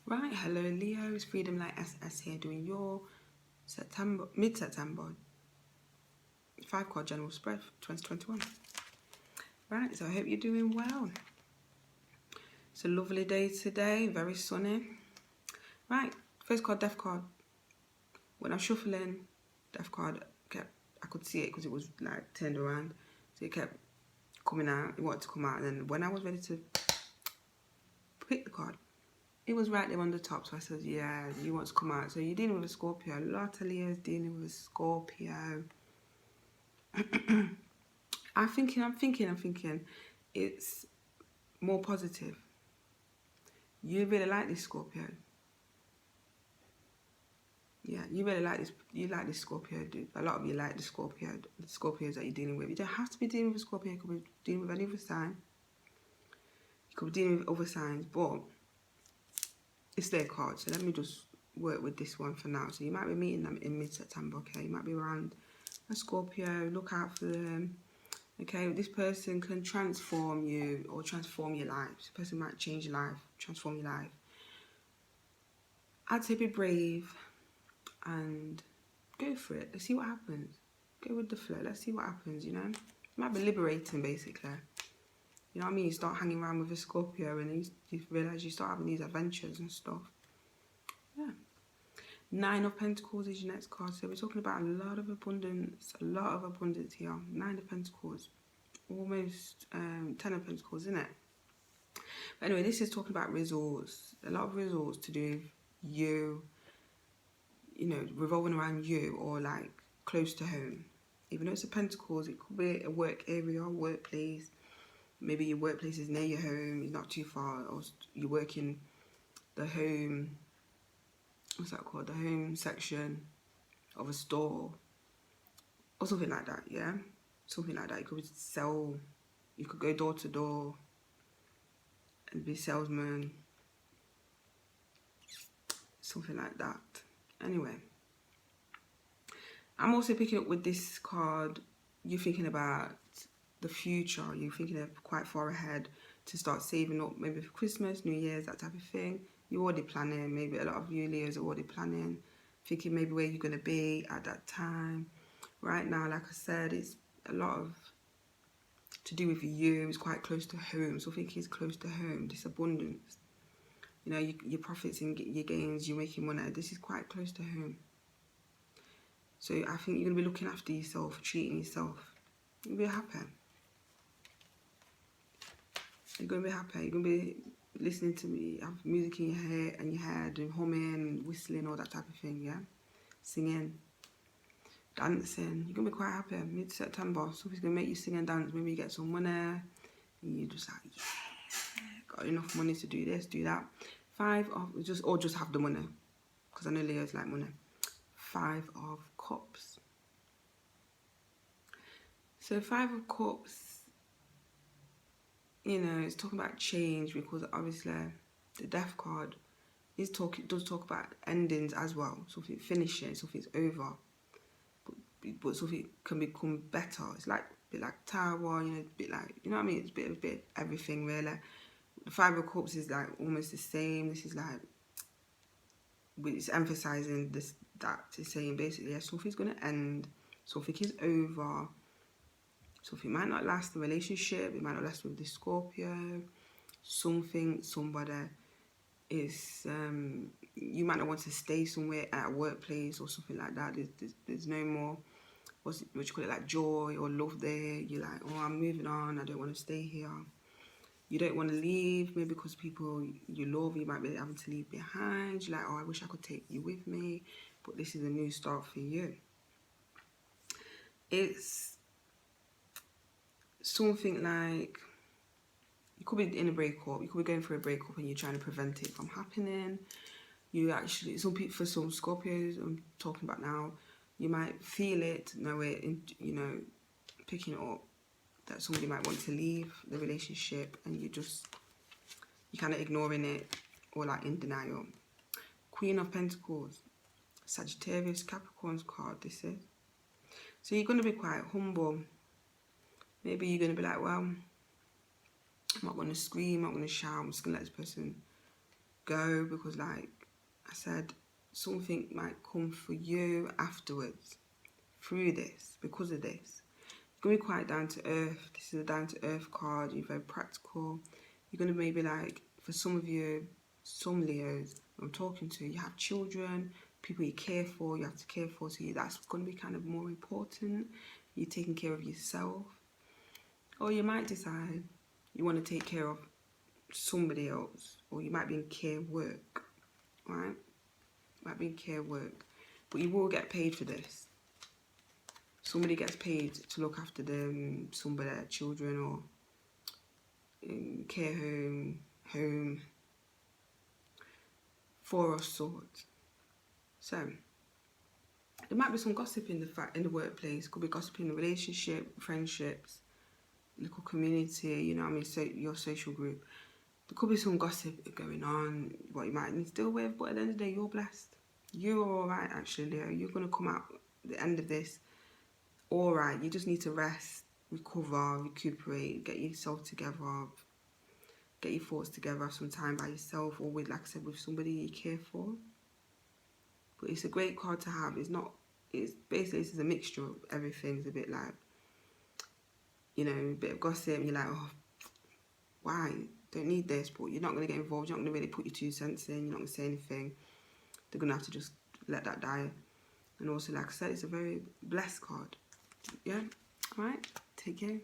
Right, hello Leo, it's Freedomlight SS here doing your mid-September 5 card general spread for 2021. Right, so I hope you're doing well. It's a lovely day today, very sunny. Right, first card, death card. When I'm shuffling, death card I could see it because it was like turned around, so it kept coming out. It wanted to come out, and then when I was ready to pick the card, it was right there on the top, so I said, yeah, you want to come out. So you're dealing with a Scorpio. A lot of Leo's dealing with a Scorpio. I'm thinking it's more positive. You really like this Scorpio. Yeah, you really like this. You like this Scorpio, dude. A lot of you like the Scorpios that you're dealing with. You don't have to be dealing with a Scorpio. You could be dealing with any other sign. You could be dealing with other signs, but it's their card. So let me just work with this one for now. So you might be meeting them in mid-September, okay? You might be around a Scorpio. Look out for them. Okay, this person can transform you or transform your life. This person might change your life, transform your life. I'd say be brave and go for it. Let's see what happens. Go with the flow. Let's see what happens, you know? It might be liberating, basically. You know what I mean? You start hanging around with a Scorpio and you realise you start having these adventures and stuff. Yeah. 9 of Pentacles is your next card. So we're talking about a lot of abundance here. 9 of Pentacles. Almost 10 of Pentacles, isn't it? But anyway, this is talking about results. A lot of results to do with you, you know, revolving around you or like close to home. Even though it's a Pentacles, it could be a work area, workplace. Maybe your workplace is near your home, it's not too far, or you work in the home, what's that called? The home section of a store or something like that, yeah? Something like that. You could sell, you could go door to door and be a salesman, something like that. Anyway, I'm also picking up with this card, you're thinking about the future, you're thinking of quite far ahead to start saving up, maybe for Christmas, New Year's, that type of thing. You're already planning, maybe a lot of you Leos are already planning, thinking maybe where you're going to be at that time. Right now, like I said, it's a lot of to do with you. It's quite close to home, so I think it's close to home, this abundance. You know, your profits and your gains, you're making money. This is quite close to home. So I think you're going to be looking after yourself, treating yourself. You'll be happy. You're going to be happy. You're going to be listening to me, have music in your head, and humming, whistling, all that type of thing, yeah? Singing, dancing. You're going to be quite happy. Mid-September, something's going to make you sing and dance. Maybe you get some money, and you're just like, yeah, got enough money to do this, do that. 5 of, just have the money, because I know Leo's like money. 5 of Cups. So 5 of Cups, you know, it's talking about change, because obviously the Death card does talk about endings as well. Something finishing, something's over, but something can become better. It's like a bit like Tower, you know, a bit like, you know what I mean? It's a bit everything really. The 5 of Cups is like almost the same. This is like, it's emphasizing this, that it's saying basically, yeah, something's gonna end, something is over. Something might not last, the relationship, it might not last with the Scorpio. Somebody is, you might not want to stay somewhere at a workplace or something like that. There's no more, what you call it, like joy or love there. You're like, oh, I'm moving on, I don't want to stay here. You don't want to leave, maybe because people you love, you might be having to leave behind. You're like, oh, I wish I could take you with me, but this is a new start for you. It's something like, you could be in a breakup, you could be going through a breakup and you're trying to prevent it from happening. You actually, for some Scorpios I'm talking about now, you might feel it, know it, you know, picking it up, that somebody might want to leave the relationship and you're kind of ignoring it or like in denial. Queen of Pentacles, Sagittarius, Capricorn's card, this is. So you're going to be quite humble. Maybe you're going to be like, well, I'm not going to scream, I'm not going to shout, I'm just going to let this person go, because like I said, something might come for you afterwards through this, because of this. It's going to be quite down to earth. This is a down to earth card. You're very practical. You're going to maybe like, for some of you, some Leos I'm talking to, you have children, people you care for, you have to care for, so that's going to be kind of more important. You're taking care of yourself. Or you might decide you want to take care of somebody else, or you might be in care work, right? Might be in care work, but you will get paid for this. Somebody gets paid to look after them, some of their children, or in care home, Four of Swords. So there might be some gossip in the workplace. Could be gossip in the relationship, friendships, local community, you know what I mean, so your social group. There could be some gossip going on, what you might need to deal with, but at the end of the day, you're blessed. You're alright, actually, Leo. You're going to come out at the end of this alright. You just need to rest, recover, recuperate, get yourself together, get your thoughts together, have some time by yourself, or with, like I said, with somebody you care for. But it's a great card to have. It's basically, this is a mixture of everything. It's a bit like, you know, a bit of gossip, and you're like, oh, why? Don't need this, but you're not going to get involved. You're not going to really put your 2 cents in. You're not going to say anything. They're going to have to just let that die. And also, like I said, it's a very blessed card. Yeah? Alright? Take care.